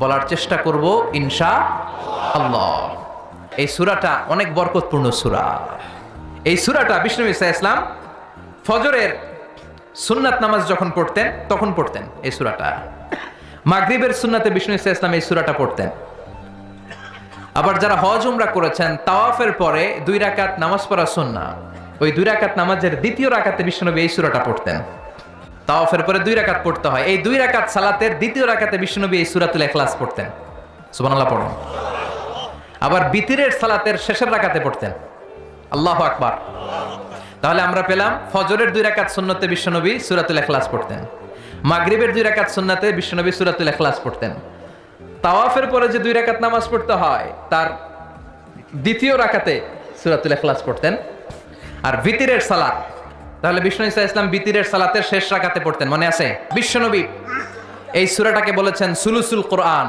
বলার চেষ্টা করব ইনশাআল্লাহ। এই সূরাটা অনেক বরকতপূর্ণ সূরা। এই সূরাটা বিষ্ণু ঈসা ইসলাম ফজরের সুন্নাত নামাজ যখন পড়তেন তখন পড়তেন এই সূরাটা। মাগরিবের সুন্নাতে বিষ্ণু ঈসা ইসলাম এই সূরাটা পড়তেন। আবার যারা হজ উমরা করেছেন তাওয়াফের পরে 2 রাকাত নামাজ পড়া সুন্নাহ, ওই 2 রাকাত নামাজের দ্বিতীয় রাকাতে বিষ্ণুনবী এই সূরাটা পড়তেন। তাওয়াফের পরে 2 রাকাত পড়তে হয়, এই 2 রাকাত সালাতের দ্বিতীয় রাকাতে বিষ্ণুনবী এই সূরাতুল ইখলাস পড়তেন। সুবহানাল্লাহ পড়ুন। আবার বিতিরের সালাতের শেষের রাকাতে পড়তেন। আল্লাহু আকবার। তাহলে আমরা পেলাম ফজরের 2 রাকাত সুন্নতে বিষ্ণুনবী সূরাতুল ইখলাস পড়তেন, মাগরিবের 2 রাকাত সুন্নাতে বিষ্ণুনবী সূরাতুল ইখলাস পড়তেন। তাওয়াফের পরে যে 2 রাকাত নামাজ পড়তে হয় তার দ্বিতীয় রাকাতে সূরাতুল ইখলাস পড়তেন। আর বিতিরের সালাত, তাহলে বিষ্ণু ঈসা ইসলাম বিতিরের সালাতের শেষ রাকাতে পড়তেন, মনে আছে? বিশ্বনবী এই সূরাটাকে বলেছেন সুলুসুল কোরআন,